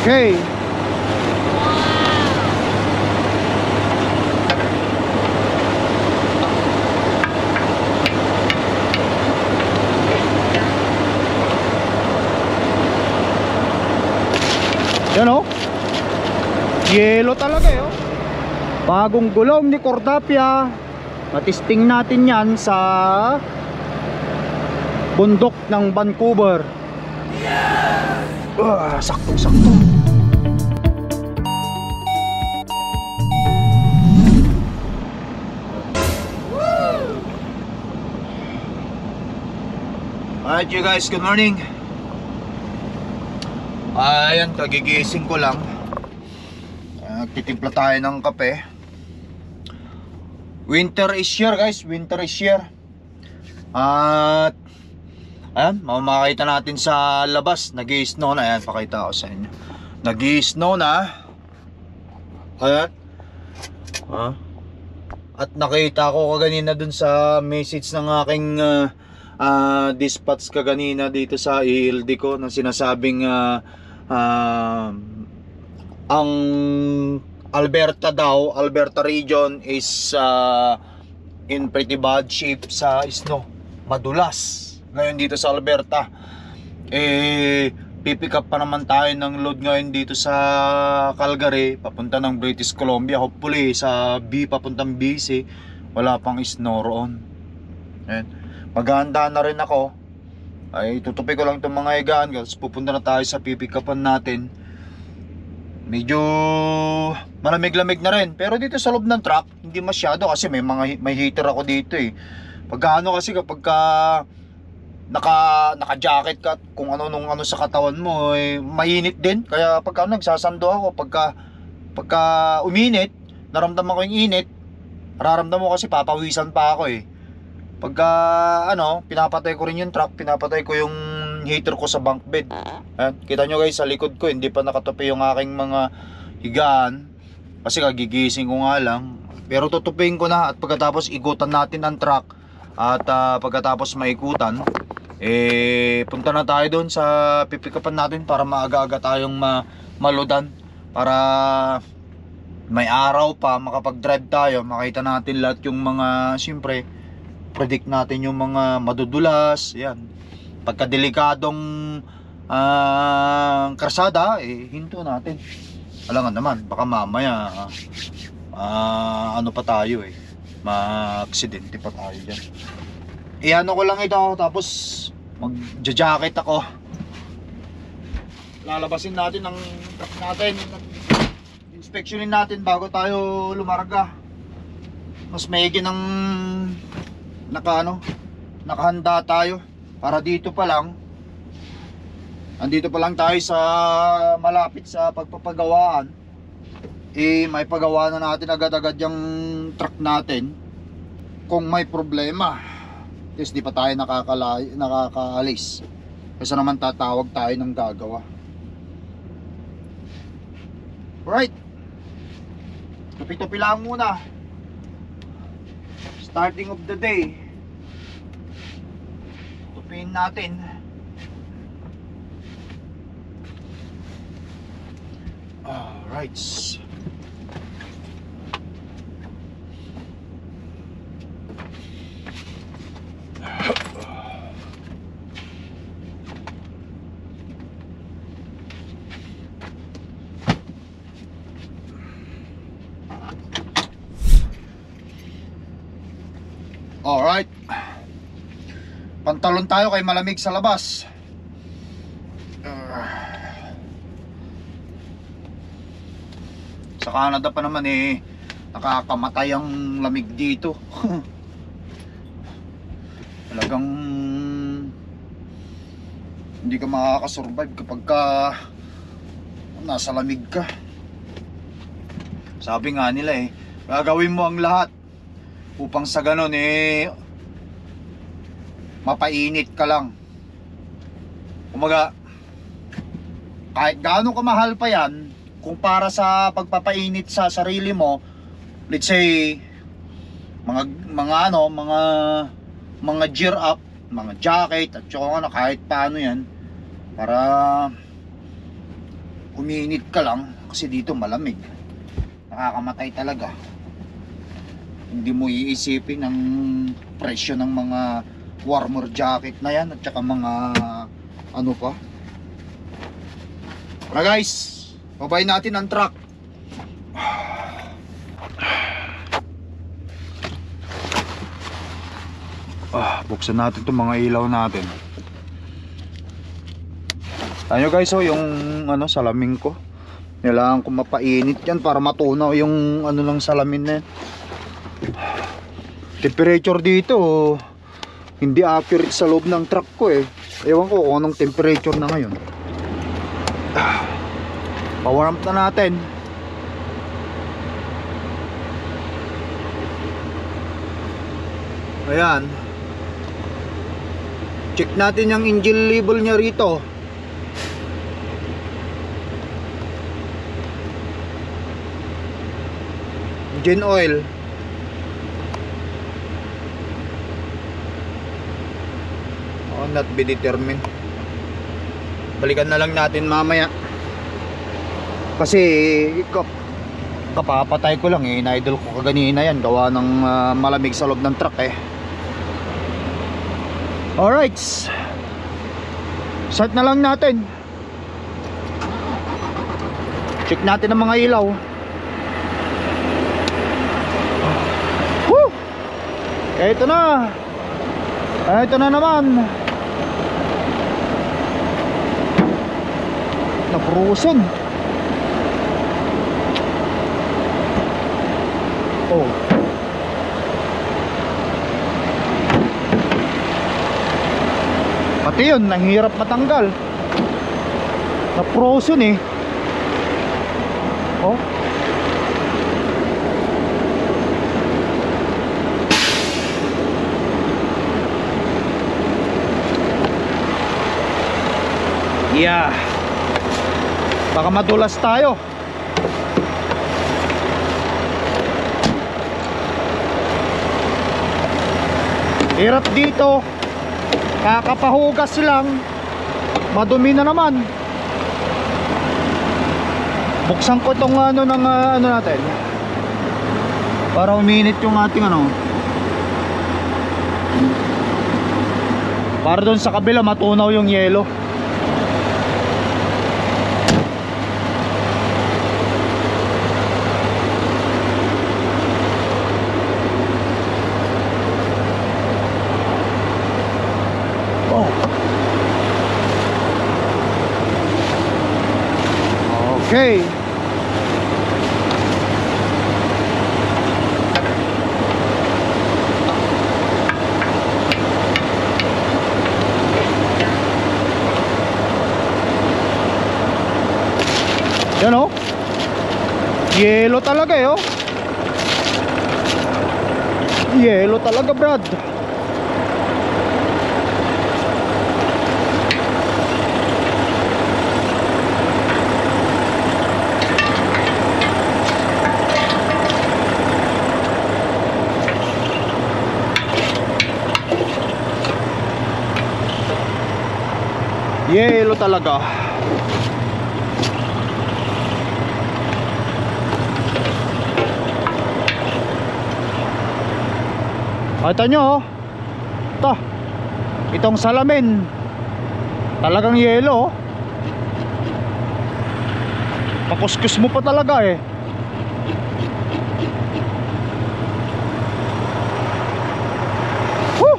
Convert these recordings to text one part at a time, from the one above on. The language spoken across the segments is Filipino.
Okay. Yan o. Yelo talaga eh oh. Bagong gulong ni Cordapia. Natisting natin yan sa bundok ng Vancouver. Sakto-sakto. Alright you guys, good morning. Ayan, kagigising ko lang. Nagtitimpla tayo ng kape. Winter is here guys, winter is here. At ayan, makikita natin sa labas, nag-i-snow na. Ayan, pakita ko sa inyo. Nag-i-snow na. Ayan. At nakita ko kaganina dun sa message ng aking dispatch kaganina dito sa ELD ko na sinasabing ang Alberta daw, Alberta region is in pretty bad shape sa snow. Madulas ngayon dito sa Alberta. Pipick up pa naman tayo ng load ngayon dito sa Calgary papunta ng British Columbia. Hopefully sa papuntang BC wala pang snow roon. Ayan. Maghahanda na rin ako. Ay tutupi ko lang itong mga higaan kasi pupunta na tayo sa pipick upan natin. Medyo malamig-lamig na rin, pero dito sa loob ng truck hindi masyado kasi may heater ako dito eh. Pagka kasi kapag naka-jacket ka, kung ano sa katawan mo mainit din. Kaya pagka nagsasando ako, pagka uminit, naramdaman ko yung init, nararamdaman mo kasi papawisan pa ako eh. Pagka pinapatay ko rin yung truck, pinapatay ko yung heater ko sa bunk bed. Ayan, kita nyo guys sa likod ko hindi pa nakatupi yung aking mga higaan kasi kagigising ko nga lang. Pero tutupin ko na at pagkatapos ikutan natin ang truck. At pagkatapos maikutan punta na tayo doon sa pipikapan natin para maaga-aga tayong maludan para may araw pa makapag-drive tayo, makita natin lahat yung mga, siyempre predict natin yung mga madudulas. Yan, pagkadelikadong karsada hinto natin. Alangan naman baka mamaya ano pa tayo ma-aksidente pa tayo dyan. Iano ko lang ito tapos mag-jacket ako. Lalabasin natin ang truck natin, inspeksyonin natin bago tayo lumarga. Mas maigi ng nakahanda tayo para dito pa lang. Andito pa lang tayo sa malapit sa pagpapagawaan. May pagawa na natin agad-agad yung truck natin. Kung may problema, yes, di pa tayo nakakaalis. Kasi naman tatawag tayo ng gagawa. Right. Tupi-tupi lang muna. Starting of the day. Tupiin natin. Alright. Alright. Pantalon tayo kay malamig sa labas. Sa Canada pa naman nakakamatay ang lamig dito. Talagang hindi ka makakasurvive kapag nasa lamig ka. Sabi nga nila gagawin mo ang lahat upang sa ganon mapainit ka lang. Kumaga kahit gaano kamahal pa yan, kung para sa pagpapainit sa sarili mo, let's say mga gear up, mga jacket at saka kahit paano yan para umiinit ka lang kasi dito malamig, nakakamatay talaga. Hindi mo iisipin ang presyo ng mga warmer jacket na yan at saka mga ano pa. Tara guys, babayin natin ang truck. Buksan natin itong mga ilaw natin. Tayo guys, oh, yung ano, salamin ko. Kailangan ko mapainit yan para matunaw yung ano ng salamin na yan. Temperature dito, oh, hindi accurate sa loob ng truck ko eh. Ewan ko kung anong temperature na ngayon. Pa-warm up na natin. Ayan. Check natin yung engine level niya rito. Engine oil. Oh, not be determined. Balikan na lang natin mamaya. Kasi kapapatay ko lang eh. Ina-idle ko kaganina yan. Gawa ng malamig sa loob ng truck eh. Alright. Start na lang natin. Check natin ang mga ilaw. Woo! Ito na. Ito na naman. Napruson. Oh. Pati yun, nanghirap matanggal. Na-frozen eh. Oh. Yeah. Baka madulas tayo. Hirap dito. Kakapahugas lang, madumi na naman. Buksan ko itong ano ng ano natin para uminit yung ating ano, para doon sa kabila matunaw yung yelo. Okay. Yan oh. Yelo talaga eh oh. Yelo talaga, Brad. Yelo talaga. Kita nyo oh. Ito. Itong salamin talagang yelo oh. Pakuskus mo pa talaga eh. Woo!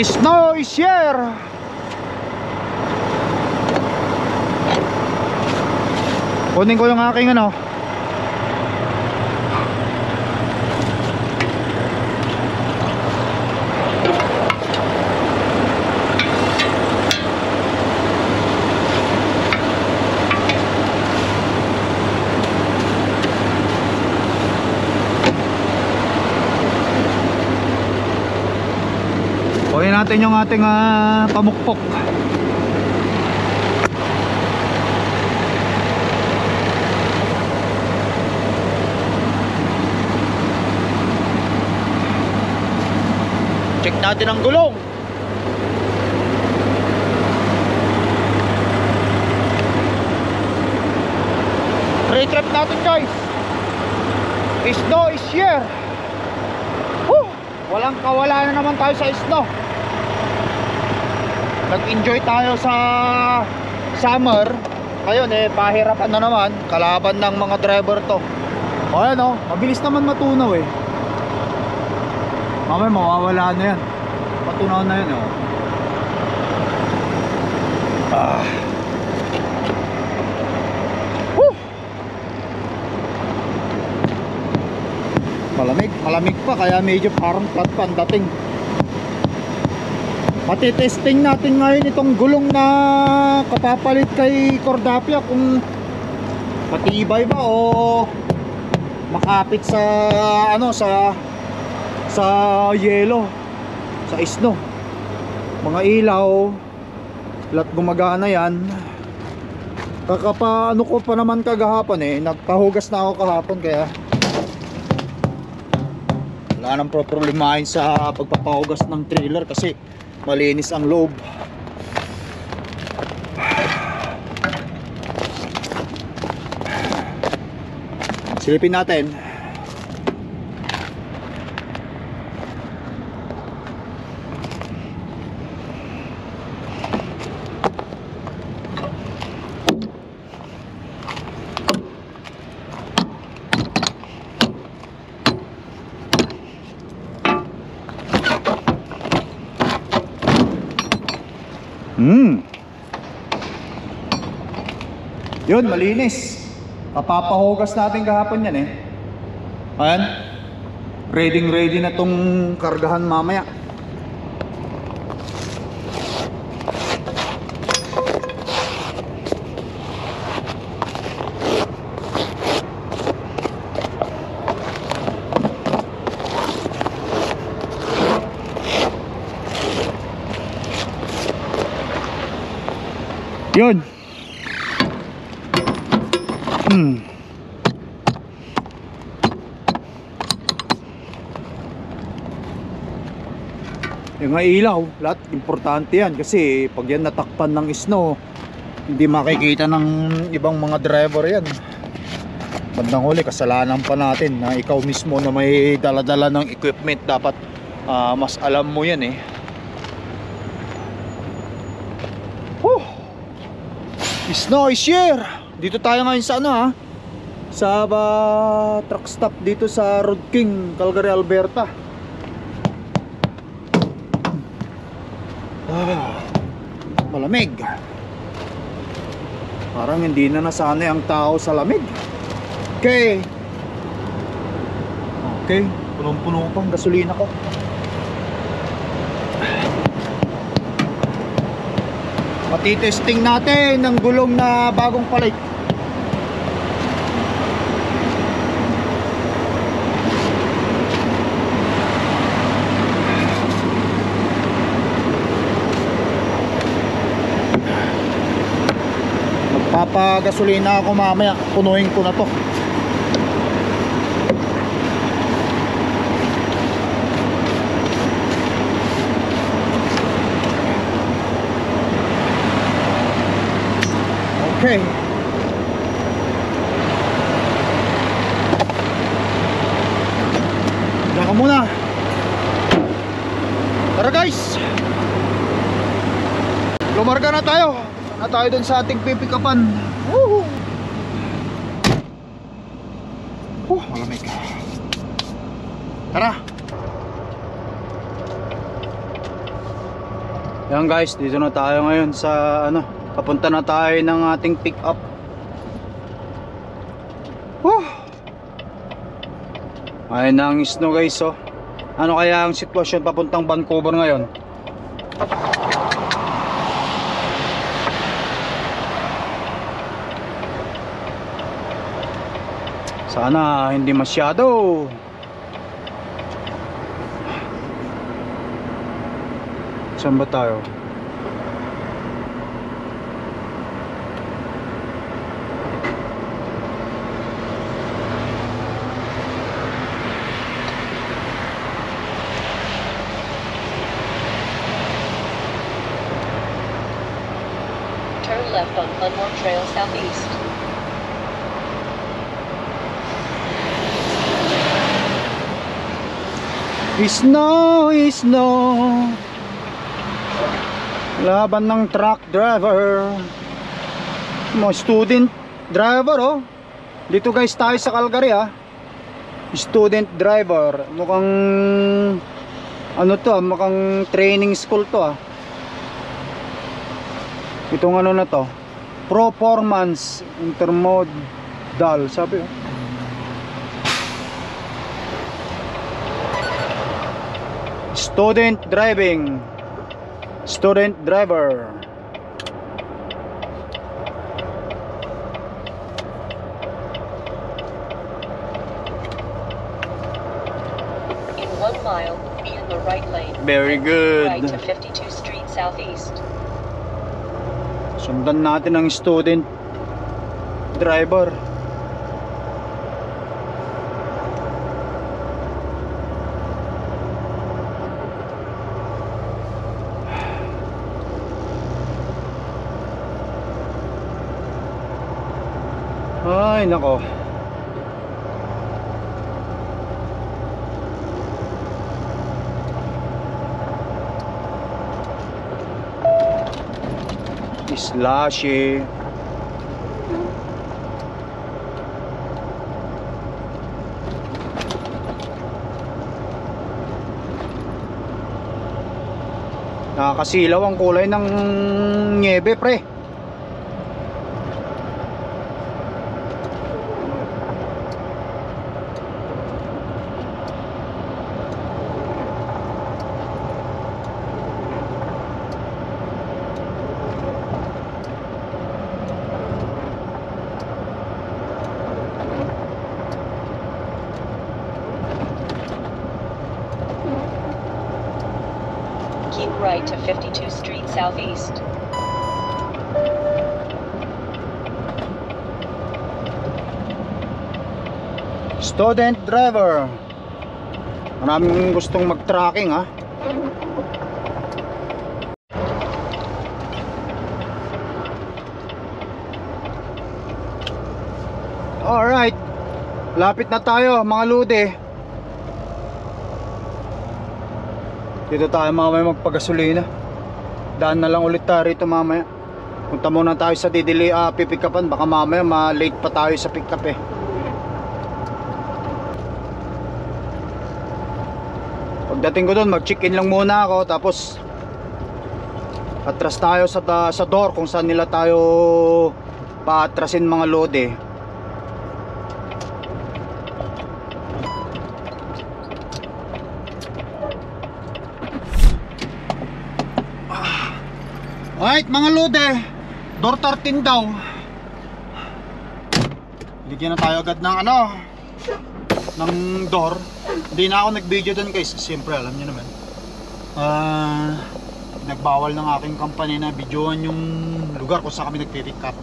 Snow is here. Kunin ko yung aking ano. Kunin natin yung ating pamukpok. Check natin ang gulong. Free trip natin guys. Snow is here. Woo! Walang kawala na naman tayo sa snow. Nag-enjoy tayo sa summer. Ngayon pahirapan na naman. Kalaban ng mga driver to. O ayan o, mabilis naman matunaw mamaya mawawala na yan. Matunaw na yan Malamig pa kaya medyo parang flat pa ang dating. Matitesting natin ngayon itong gulong na kapapalit kay Cordapia kung matibay ba o makapit sa sa yelo, sa snow. Mga ilaw lahat gumagana yan. Kakapa ko pa naman kagahapon nagpahugas na ako kahapon kaya wala nang problemahin sa pagpapahugas ng trailer kasi malinis ang loob. Silipin natin. Yun, malinis. Papapahugas natin kahapon yan Ayan. Ready na tong kargahan mamaya. Yun. Yung ilaw, lahat importante yan kasi pag yan natakpan ng snow, hindi makikita ng ibang mga driver yan. Bandang huli, kasalanan pa natin na ikaw mismo na may daladala ng equipment, dapat mas alam mo yan Snow is here. Dito tayo ngayon sa sa truck stop dito sa Road King, Calgary, Alberta. Malamig. Parang hindi na nasanay ang tao sa lamig. Okay, punong-puno pang gasolina ko. Matitesting natin ng gulong na bagong palit. Magpapagasolina ako mamaya, punuin ko na to. Okay. Diyan ka muna. Tara guys, lumarga na tayo. Na tayo dun sa ating pipikapan. Malamig. Tara. Yan guys, dito na tayo ngayon sa papunta na tayo ng ating pick up. Ayun na ang snow guys Ano kaya ang sitwasyon papuntang Vancouver ngayon? Sana hindi masyado. Saan ba tayo? Turn left on Glenmore Trail Southeast. Snow, snow. Laban ng truck driver. Mga student driver, oh. Dito guys tayo sa Calgary, ah. Student driver. Mukhang ano to, mukhang training school to, ah. Itong ano na to, performance intermodal, sabi, oh. Student driving. Student driver. In 1 mile, be in the right lane. Very good. Right to 52 Street Southeast. Sundan natin ang student driver. Ay, nako. Slashy. Nakakasilaw ang kulay ng niebe, pre. Keep right to 52 Street Southeast. Student driver. Maraming gustong mag-tracking, ha. Alright. Lapit na tayo, mga lude. Dito tayo mamaya magpagasolina. Daan na lang ulit tayo rito mamaya. Punta muna tayo sa pipikapan. Baka mamaya ma-late pa tayo sa pick up, eh. Pagdating ko doon, mag-check-in lang muna ako. Tapos atras tayo sa door kung saan nila tayo paatrasin, mga lode. Alright, mga lode, door 13 daw. Ligyan na tayo agad ng ng door. Hindi na ako nag-video doon guys. Siyempre alam niyo naman, nagbawal ng aking company na videoan yung lugar kung saan kami nagpipick up.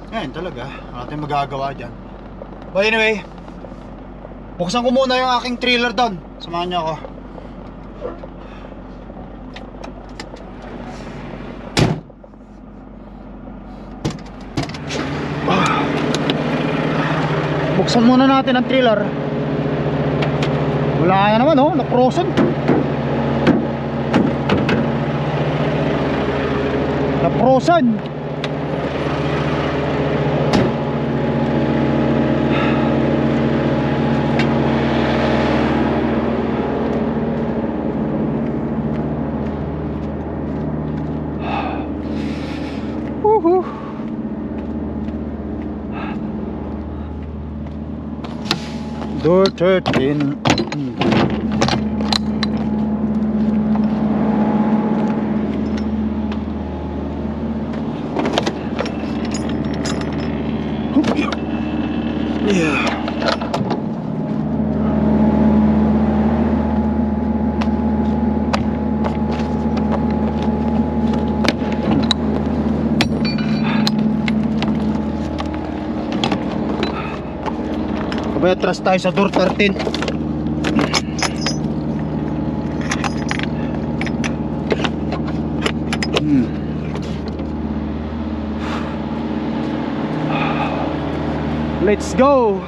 Yan talaga, wala tayong magagawa dyan. But anyway, buksan ko muna yung aking trailer doon. Samahan niyo ako. Buksan muna natin ang trailer. Wala na naman, oh, na-frozen. Na-frozen. Woohoo. Door 13. Yeah. Sabay atras tayo sa door 13. Let's go.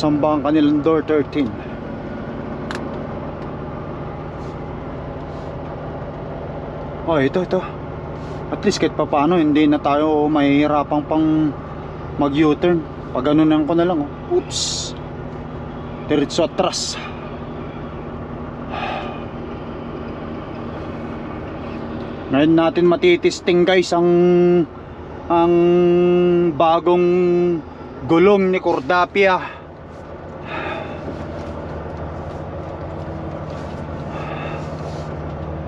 Saan ba ang kanilang door 13? Oh, ito. At least kahit pa paano, hindi na tayo mahihirapang pang mag U-turn. Pag ganunan ko na lang, oh. Oops. Diretso atras. Ngayon natin matitisting guys ang bagong gulong ni Cordapia.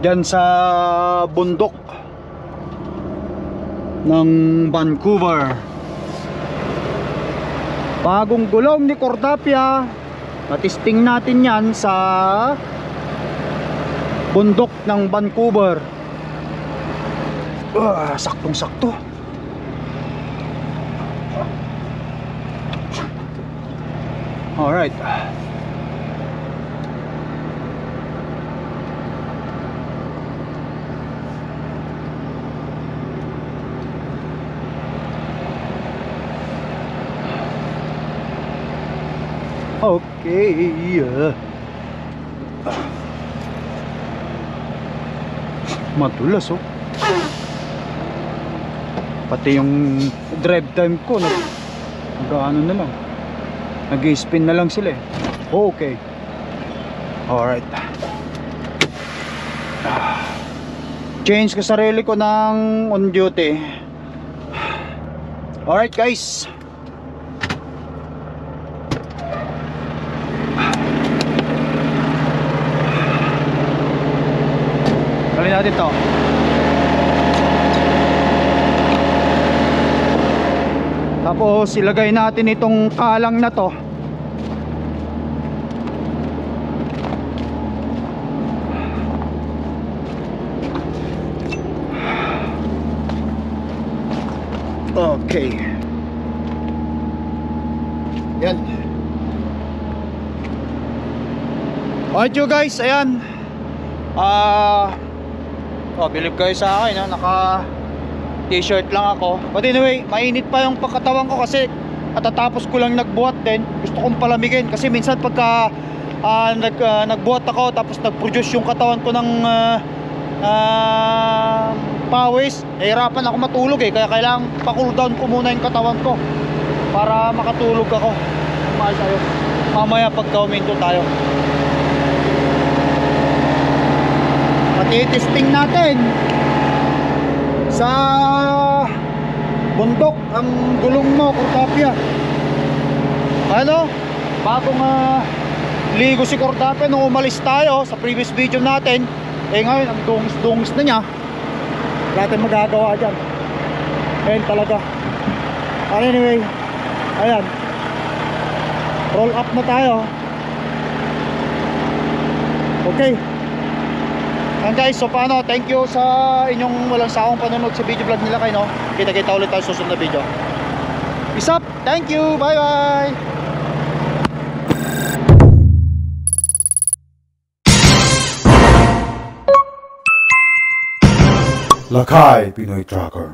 Diyan sa bundok ng Vancouver. Bagong gulong ni Cordapia. Matisting natin yan sa bundok ng Vancouver. Saktong sakto. Alright. Okay. Matulas, oh. Pati yung drive time ko nag-ano na lang, nag-spin na lang sila eh. Okay. Alright. Change ko sarili ko ng on duty. Alright guys, gawin natin to. Tapos ilagay natin itong kalang na to. Okay. Yan. Alright you guys, ayan. Bilib kayo sa akin, naka t-shirt lang ako. But anyway, mainit pa yung pagkatawan ko kasi katatapos ko lang nagbuhat din. Gusto kong palamigin kasi minsan pagka nagbuhat ako tapos nag-produce yung katawan ko ng pawis, nahirapan ako matulog eh. Kaya kailangan pa-cool down ko muna yung katawan ko para makatulog ako. Maayos tayo mamaya pagka uminto tayo. Matitesting natin sa bundok ang gulong mo, Cordapia. Ano? Bagong ligo si Cordapia nung umalis tayo sa previous video natin. Ngayon ang dungis-dungis na niya. Wala tayong magagawa dyan. Ngayon talaga. Anyway, ayan, roll up na tayo. Okay. And guys, so paano, thank you sa inyong walang sawang panonood sa video vlog nila kayo, no? Kita-kita ulit tayo sa susunod na video. Peace up, thank you, bye bye. Lakay Pinoy Tracker.